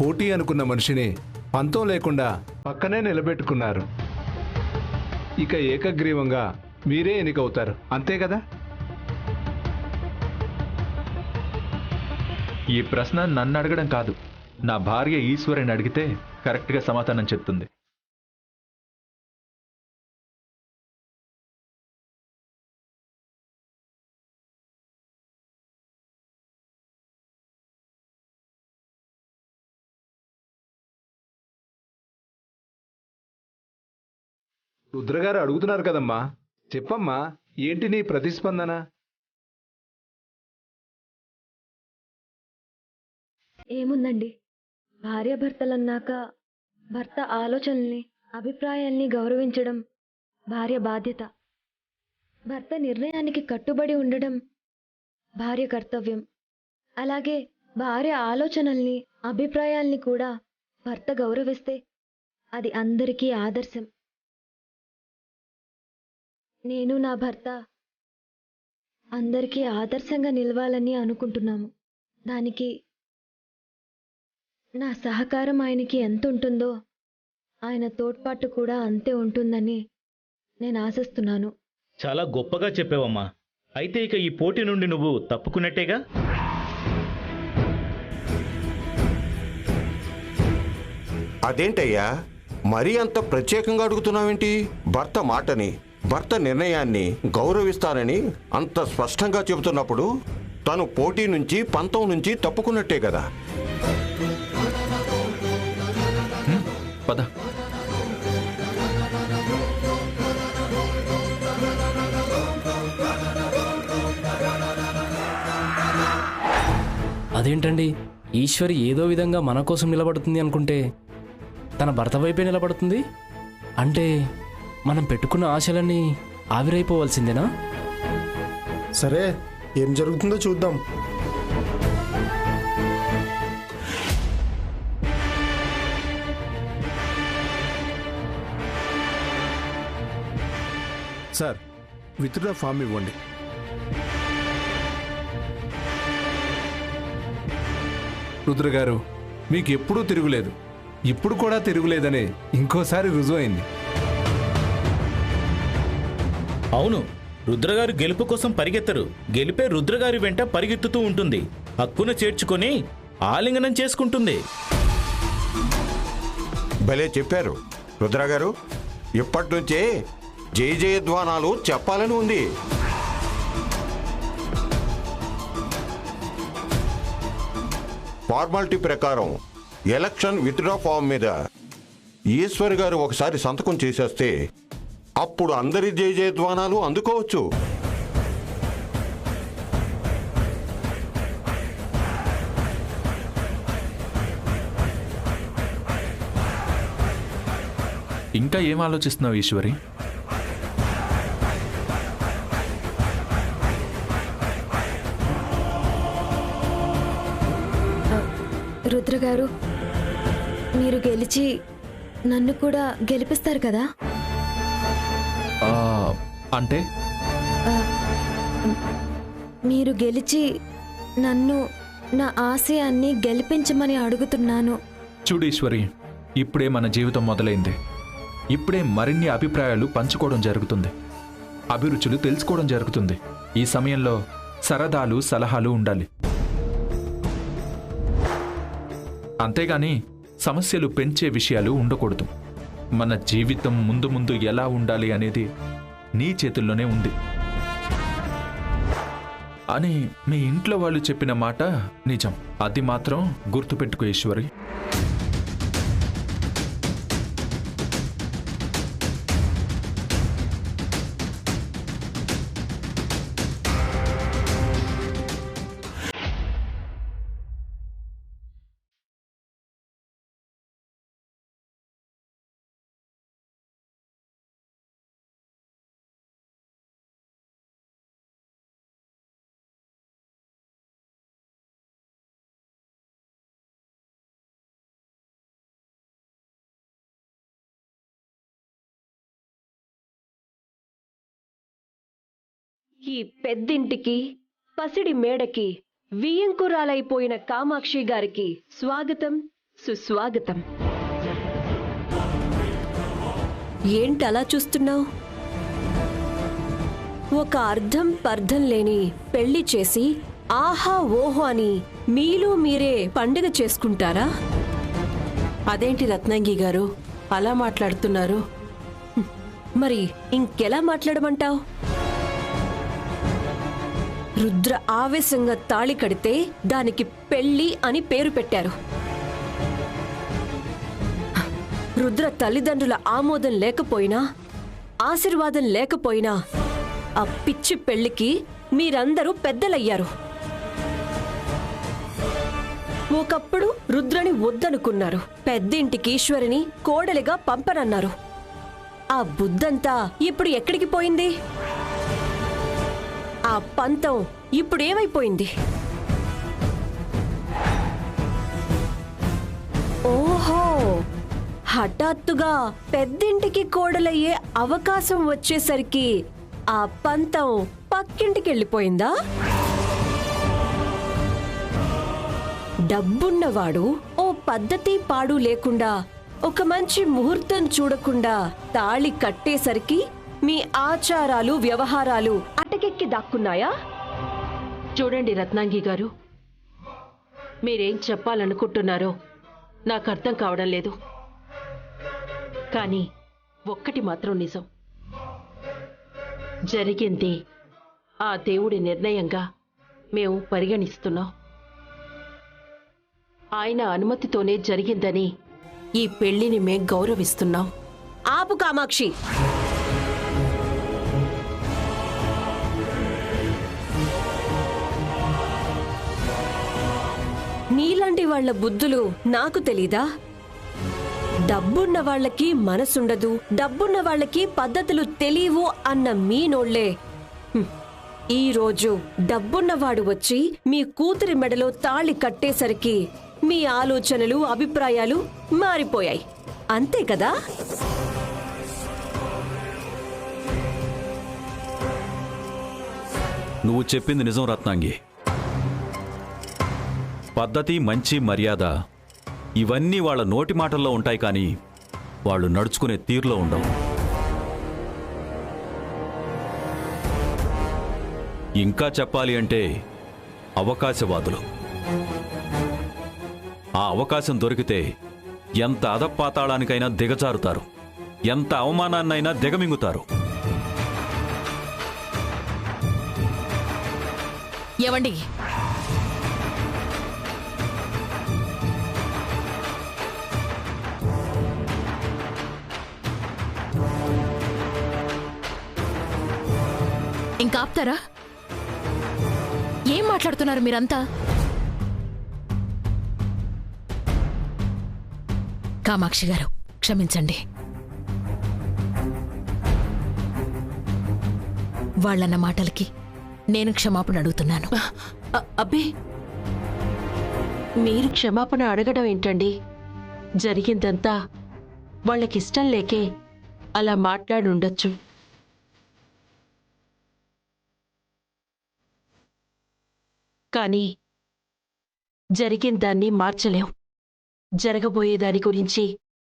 పోటీ అనుకున్న మనిషిని పంతం లేకుండా పక్కనే నిలబెట్టుకున్నారు. ఇక ఏకగ్రీవంగా మీరే ఎన్నికవుతారు, అంతే కదా? ఈ ప్రశ్న నన్ను అడగడం కాదు, నా భార్య ఈశ్వరిని అడిగితే కరెక్ట్గా సమాధానం చెప్తుంది. రుద్రగారు అడుగుతున్నారు కదమ్మా, చెప్పమ్మా, ఏంటి నీ ప్రతిస్పందన? ఏముందండి, భార్యాభర్తలన్నాక భర్త ఆలోచనల్ని, అభిప్రాయాల్ని గౌరవించడం భార్య బాధ్యత. భర్త నిర్ణయానికి కట్టుబడి ఉండడం భార్య కర్తవ్యం. అలాగే భార్య ఆలోచనల్ని, అభిప్రాయాల్ని కూడా భర్త గౌరవిస్తే అది అందరికీ ఆదర్శం. నేను నా భర్త అందరికీ ఆదర్శంగా నిలవాలని అనుకుంటున్నాము. దానికి నా సహకారం ఆయనకి ఎంత ఉంటుందో ఆయన తోడ్పాటు కూడా అంతే ఉంటుందని నేను ఆశిస్తున్నాను. చాలా గొప్పగా చెప్పావమ్మా. అయితే ఇక ఈ పోటీ నుండి నువ్వు తప్పుకున్నట్టేగా? అదేంటయ్యా, మరీ అంత ప్రత్యేకంగా అడుగుతున్నావేంటి? భర్త మాటని, భర్త నిర్ణయాన్ని గౌరవిస్తానని అంత స్పష్టంగా చెబుతున్నప్పుడు తను పోటీ నుంచి, పంతం నుంచి తప్పుకున్నట్టే కదా? పద. అదేంటండి, ఈశ్వరి ఏదో విధంగా మన కోసం నిలబడుతుంది అనుకుంటే తన భర్త వైపే నిలబడుతుంది అంటే మనం పెట్టుకున్న ఆశలన్నీ ఆవిరైపోవాల్సిందేనా? సరే, ఏం జరుగుతుందో చూద్దాం. సార్, విత్డ్రా ఫామ్ ఇవ్వండి. రుద్రగారు, మీకు ఎప్పుడూ తిరుగులేదు, ఇప్పుడు కూడా తిరుగులేదని ఇంకోసారి రుజువు అయింది. అవును, రుద్రగారు గెలుపు కోసం పరిగెత్తరు. గెలిపే రుద్రగారి వెంట పరిగెత్తుతూ ఉంటుంది. హక్కును చేర్చుకొని ఆలింగనం చేసుకుంటుంది. భలే చెప్పారు రుద్రగారు. ఇప్పటి నుంచే జయ జయధ్వానాలు చెప్పాలని ఉంది. ఫార్మాలిటీ ప్రకారం ఎలక్షన్ విత్డ్రా ఫామ్ మీద ఈశ్వర్ గారు ఒకసారి సంతకం చేసేస్తే అప్పుడు అందరి జయ జయధ్వానాలు అందుకోవచ్చు. ఇంకా ఏం ఆలోచిస్తున్నావు ఈశ్వరి? రుద్రగారు, మీరు గెలిచి నన్ను కూడా గెలిపిస్తారు కదా? అంటే మీరు గెలిచి నన్ను, నా ఆశయాన్ని గెలిపించమని అడుగుతున్నాను. చూడు ఈశ్వరి, ఇప్పుడే మన జీవితం మొదలైంది. ఇప్పుడే మరిన్ని అభిప్రాయాలు పంచుకోవడం జరుగుతుంది, అభిరుచులు తెలుసుకోవడం జరుగుతుంది. ఈ సమయంలో సరదాలు, సలహాలు ఉండాలి. అంతేగాని సమస్యలు పెంచే విషయాలు ఉండకూడదు. మన జీవితం ముందు ముందు ఎలా ఉండాలి అనేది నీ చేతుల్లోనే ఉంది అని మీ ఇంట్లో వాళ్ళు చెప్పిన మాట నిజం. అది మాత్రం గుర్తుపెట్టుకో ఈశ్వరి. ఈ పెద్దింటికి, పసిడి మేడకి వియ్యంకురాలైపోయిన కామాక్షి గారికి స్వాగతం, సుస్వాగతం. ఏంటి అలా చూస్తున్నావు? ఒక అర్థం పర్థం లేని పెళ్లి చేసి ఆహా ఓహో అని మీలో మీరే పండుగ చేసుకుంటారా? అదేంటి రత్నంగి గారు అలా మాట్లాడుతున్నారు? మరి ఇంకెలా మాట్లాడమంటావు? రుద్ర ఆవేశంగా తాళి కడితే దానికి పెళ్లి అని పేరు పెట్టారు. రుద్ర తల్లిదండ్రుల ఆమోదం లేకపోయినా, ఆశీర్వాదం లేకపోయినా ఆ పిచ్చి పెళ్లికి మీరందరూ పెద్దలయ్యారు. ఒకప్పుడు రుద్రని వద్దనుకున్నారు. పెద్దింటికి ఈశ్వరిని కోడలిగా పంపనన్నారు. ఆ బుద్ధంతా ఇప్పుడు ఎక్కడికి పోయింది? ఆ పంతం ఇప్పుడేమైపోయింది? ఓహో, హఠాత్తుగా పెద్దింటికి కోడలయ్యే అవకాశం వచ్చేసరికి ఆ పంతం పక్కింటికి వెళ్ళిపోయిందా? డబ్బున్నవాడు ఓ పద్ధతి పాడు లేకుండా, ఒక మంచి ముహూర్తం చూడకుండా తాళి కట్టేసరికి మీ ఆచారాలు వ్యవహారాలు అటకెక్కి దాక్కున్నాయా? చూడండి రత్నాంగి గారు, మీరేం చెప్పాలనుకుంటున్నారో నాకు అర్థం కావడం లేదు. కానీ ఒక్కటి మాత్రం నిజం, జరిగింది ఆ దేవుడి నిర్ణయంగా మేము పరిగణిస్తున్నాం. ఆయన అనుమతితోనే జరిగిందని ఈ పెళ్లిని మేం గౌరవిస్తున్నాం. ఆపు కామాక్షి. నీలాంటి వాళ్ల బుద్ధులు నాకు తెలీదా? డబ్బున్న వాళ్ళకి మనసుండదు, డబ్బున్న వాళ్ళకి పద్ధతులు తెలియవు అన్న మీ నోళ్లే ఈ రోజు డబ్బున్నవాడు వచ్చి మీ కూతురి మెడలో తాళి కట్టేసరికి మీ ఆలోచనలు, అభిప్రాయాలు మారిపోయాయి. అంతే కదా? నువ్వు చెప్పింది నిజం రత్నాంగి. పద్ధతి, మంచి, మర్యాద ఇవన్నీ వాళ్ళ నోటి మాటల్లో ఉంటాయి, కానీ వాళ్ళు నడుచుకునే తీరులో ఉండవు. ఇంకా చెప్పాలి అంటే అవకాశవాదులు. ఆ అవకాశం దొరికితే ఎంత అధపాతాళానికైనా దిగజారుతారు, ఎంత అవమానాన్నైనా దిగమింగుతారు. ఏవండి, ఇంకా ఆపుతారా? ఏం మాట్లాడుతున్నారు మీరంతా? కామాక్షి గారు, క్షమించండి. వాళ్ళన్న మాటలకి నేను క్షమాపణ అడుగుతున్నాను. అబ్బే, మీరు క్షమాపణ అడగడం ఏంటండి? జరిగిందంతా వాళ్ళకిష్టం లేకే అలా మాట్లాడుండొచ్చు. కానీ జరిగిన దాన్ని మార్చలేం. జరగబోయేదాని గురించి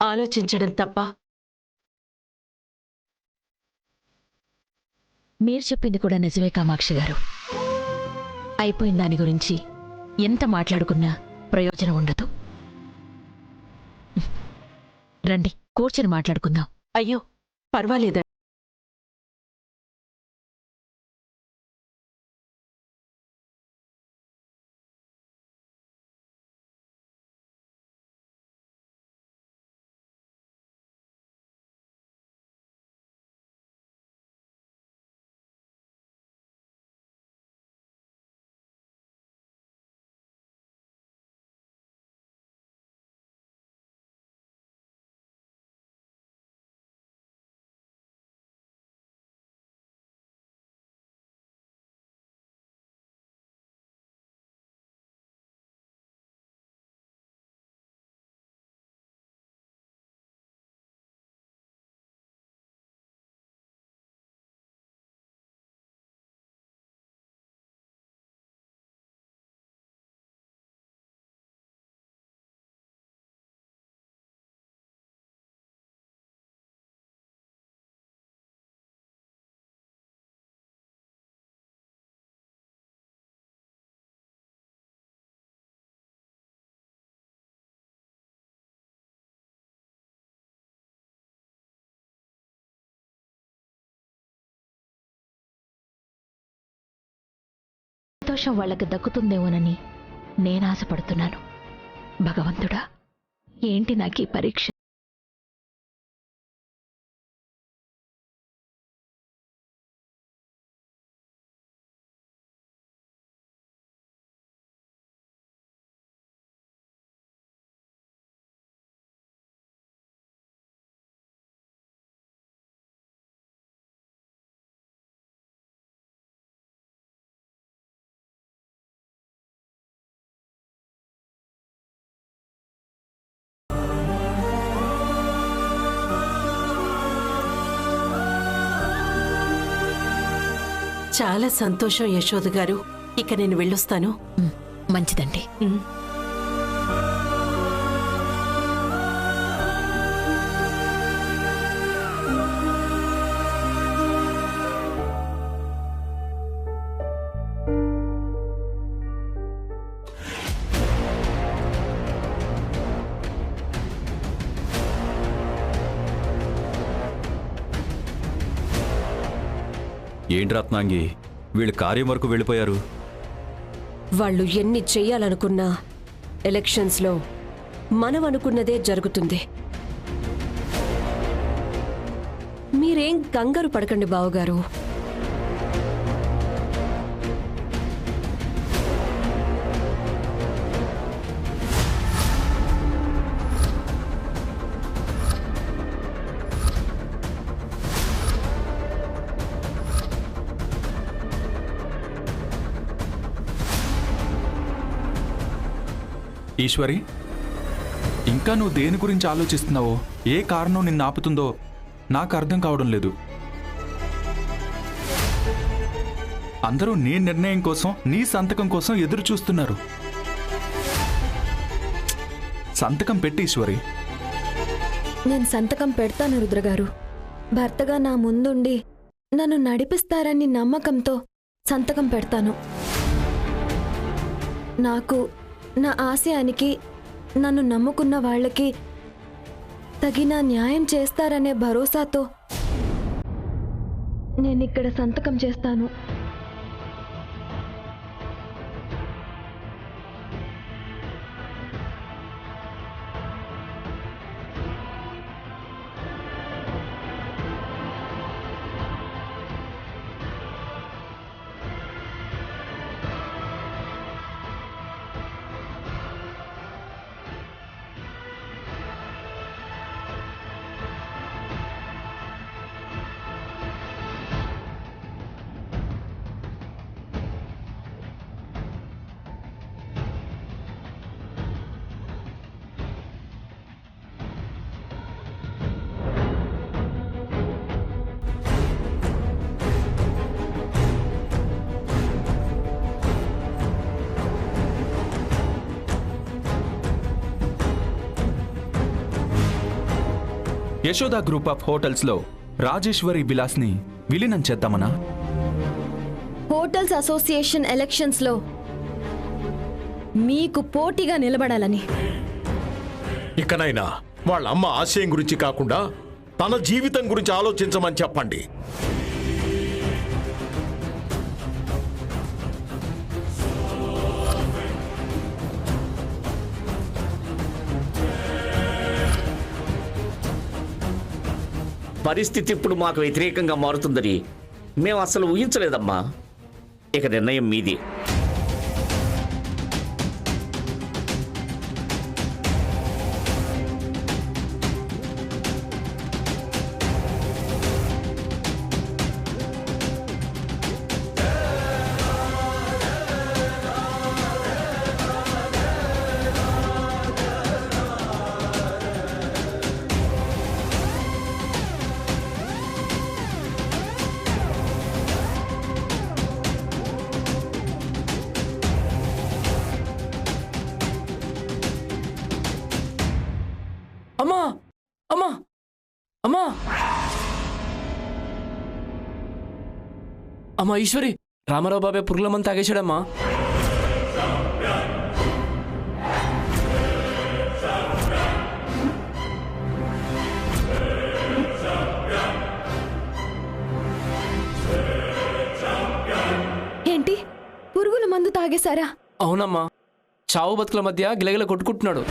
ఆలోచించడం తప్ప. మీరు చెప్పింది కూడా నిజమే కామాక్షి గారు. అయిపోయిన దాని గురించి ఎంత మాట్లాడుకున్నా ప్రయోజనం ఉండదు. రండి, కూర్చొని మాట్లాడుకుందాం. అయ్యో, పర్వాలేదండి. సంతోషం వాళ్ళకి దక్కుతుందేమోనని నేను ఆశపడుతున్నాను. భగవంతుడా, ఏంటి నాకీ పరీక్ష? చాలా సంతోషం యశోద గారు. ఇక నేను వెళ్ళొస్తాను. మంచిదండి. ఏంటి రత్నాంగి, వీళ్ళు కార్యం వరకు వెళ్ళిపోయారు. వాళ్ళు ఎన్ని చెయ్యాలనుకున్నా ఎలక్షన్స్లో మనం అనుకున్నదే జరుగుతుంది. మీరేం కంగారు పడకండి బావగారు. ఈశ్వరి, ఇంకా నువ్వు దేని గురించి ఆలోచిస్తున్నావో, ఏ కారణం నిన్ను ఆపుతుందో నాకు అర్థం కావడం లేదు. అందరూ నీ నిర్ణయం కోసం, నీ సంతకం కోసం ఎదురు చూస్తున్నారు. సంతకం పెట్టి ఈశ్వరి. నేను సంతకం పెడతాను రుద్రగారు. భర్తగా నా ముందుండి నన్ను నడిపిస్తారని నమ్మకంతో సంతకం పెడతాను. నాకు, నా ఆశయానికి, నన్ను నమ్ముకున్న వాళ్ళకి తగిన న్యాయం చేస్తారనే భరోసాతో నేనిక్కడ సంతకం చేస్తాను. యశోద గ్రూప్ ఆఫ్ హోటల్స్లో రాజేశ్వరి విలాస్ని విలీనం చేద్దామనా? హోటల్స్ అసోసియేషన్ ఎలక్షన్స్లో మీకు పోటీగా నిలబడాలని. ఇకనైనా వాళ్ళ అమ్మ ఆశయం గురించి కాకుండా తన జీవితం గురించి ఆలోచించమని చెప్పండి. పరిస్థితి ఇప్పుడు మాకు వ్యతిరేకంగా మారుతుందని మేము అసలు ఊహించలేదమ్మా. ఇక నిర్ణయం మీది. అమ్మా అమ్మా అమ్మా అమ్మా ఈశ్వరి, రామారావు బాబాయ్ పురుగుల మంది తాగేశాడమ్మా. ఏంటి, పురుగుల మందు చంపేశారా? అవునమ్మా, చావు బతుకుల మధ్య గిలగిల కొట్టుకుంటున్నాడు.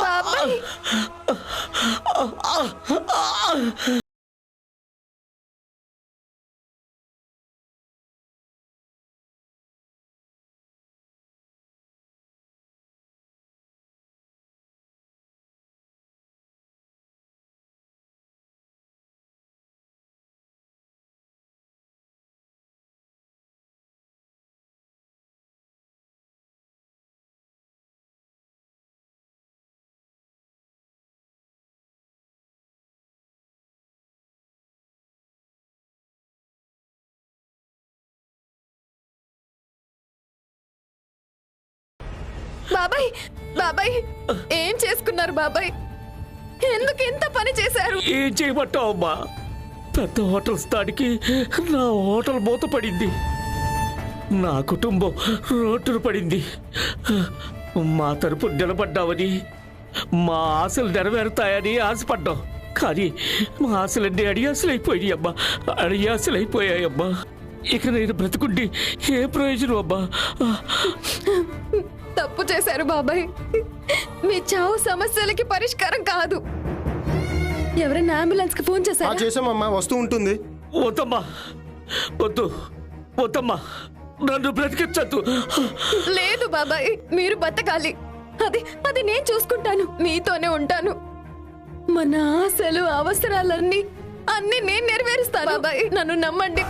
బాబాయ్ బాబాయ్ బాబాయ్ ఏం చేసుకున్నారు బాబాయ్? ఎందుకు ఇంత పని చేశారు? ఏం చేయమంటావు అమ్మా? పెద్ద హోటల్ స్థానికి నా హోటల్ మూతపడింది, నా కుటుంబం రోడ్డున పడింది. మా తరపు నిలబడ్డావని, మా ఆశలు నెరవేరుతాయని ఆశపడ్డాం. కానీ మా ఆశలన్నీ అడియాసలైపోయాయి అమ్మా, అడియాసలైపోయాయమ్మా. ఇక నేను బ్రతుకుండి ఏ ప్రయోజనం అమ్మా? తప్పు చేశారు బాబాయ్. మీ చావు సమస్యలకి పరిష్కారం కాదు. ఎవరైనా అంబులెన్స్ కి ఫోన్ చేశారా? చేసామమ్మా, వస్తూ ఉంటుంది. వద్దమ్మా, వద్దు, వద్దమ్మా, నన్ను బ్రతికించద్దు. లేదు బాబాయ్, మీరు బతకాలి. అది నేను చూసుకుంటాను, మీతోనే ఉంటాను. మన ఆశలు అవసరాలన్నీ నేను నెరవేరుస్తాను బాబాయ్, నన్ను నమ్మండి.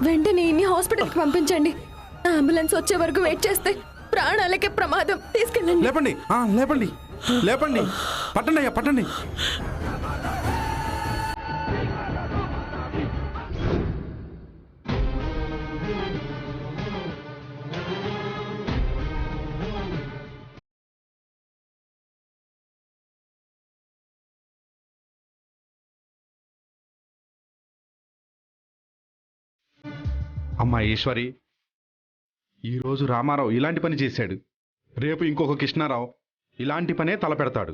వెంటనే ఇన్ని హాస్పిటల్కి పంపించండి. అంబులెన్స్ వచ్చే వరకు వెయిట్ చేస్తే ప్రాణాలకే ప్రమాదం. తీసుకెళ్ళండి. లేపండి, లేపండి, లేపండి, పట్టండి అయ్యా, పట్టండి. అమ్మా ఈశ్వరి, ఈరోజు రామారావు ఇలాంటి పని చేశాడు, రేపు ఇంకొక కృష్ణారావు ఇలాంటి పనే తలపెడతాడు.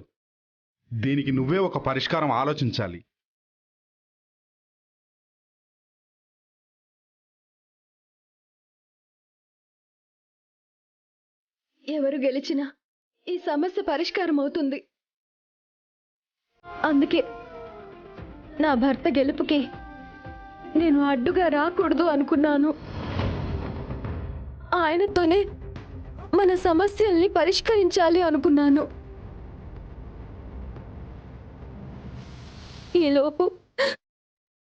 దీనికి నువ్వే ఒక పరిష్కారం ఆలోచించాలి. ఎవరు గెలిచినా ఈ సమస్య పరిష్కారం అవుతుంది. అందుకే నా భర్త గెలుపుకి నేను అడ్డుగా రాకూడదు అనుకున్నాను. ఆయనతోనే మన సమస్యల్ని పరిష్కరించాలి అనుకున్నాను. ఈలోపు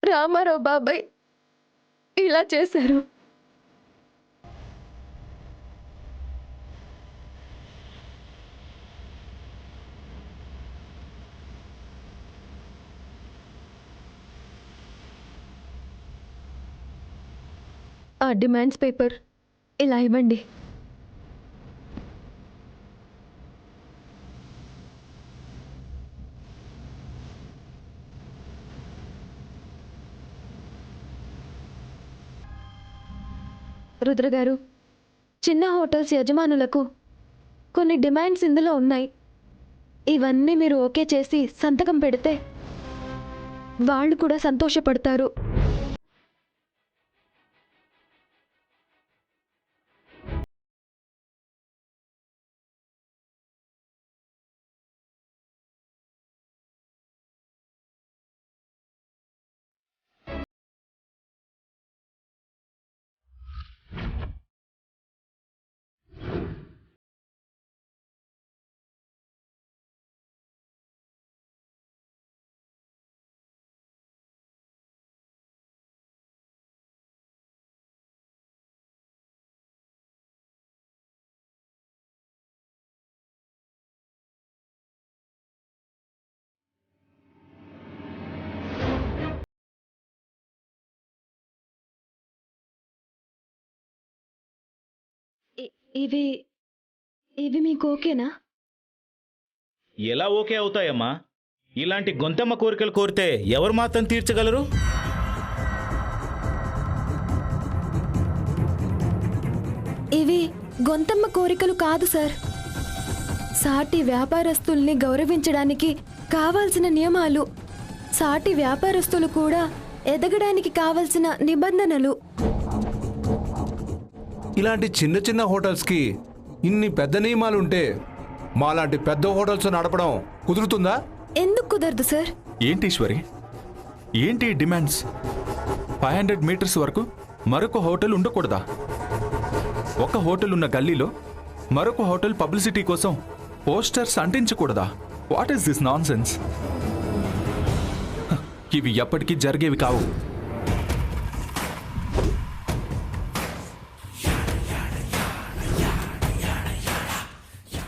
రామారావు బాబాయ్ ఇలా చేశారు. ఆ డిమాండ్స్ పేపర్ ఇలా ఇవ్వండి. రుద్ర గారు, చిన్న హోటల్స్ యజమానులకు కొన్ని డిమాండ్స్ ఇందులో ఉన్నాయి. ఇవన్నీ మీరు ఓకే చేసి సంతకం పెడితే వాళ్ళు కూడా సంతోషపడతారు. ఇవి ఇవి మీకు ఓకేనా? ఎలా ఓకే అవుతాయమ్మా? ఇలాంటి గొంతమ్మ కోరికలు కోరితే ఎవరు మాత్రం తీర్చగలరు? ఇవి గొంతమ్మ కోరికలు కాదు సార్. సాటి వ్యాపారస్తుల్ని గౌరవించడానికి కావాల్సిన నియమాలు, సాటి వ్యాపారస్తులు కూడా ఎదగడానికి కావలసిన నిబంధనలు. ఇలాంటి చిన్న చిన్న హోటల్స్కి ఇన్ని పెద్ద నియమాలుంటే మాలాంటి పెద్ద హోటల్స్ నడపడం కుదురుతుందా? ఎందుకు కుదరదు సార్? ఏంటి ఈశ్వరి, ఏంటి డిమాండ్స్? 500 మీటర్స్ వరకు మరొక హోటల్ ఉండకూడదా? ఒక హోటల్ ఉన్న గల్లీలో మరొక హోటల్ పబ్లిసిటీ కోసం పోస్టర్స్ అంటించకూడదా? What is this nonsense? ఇవి ఎప్పటికీ జరిగేవి కావు.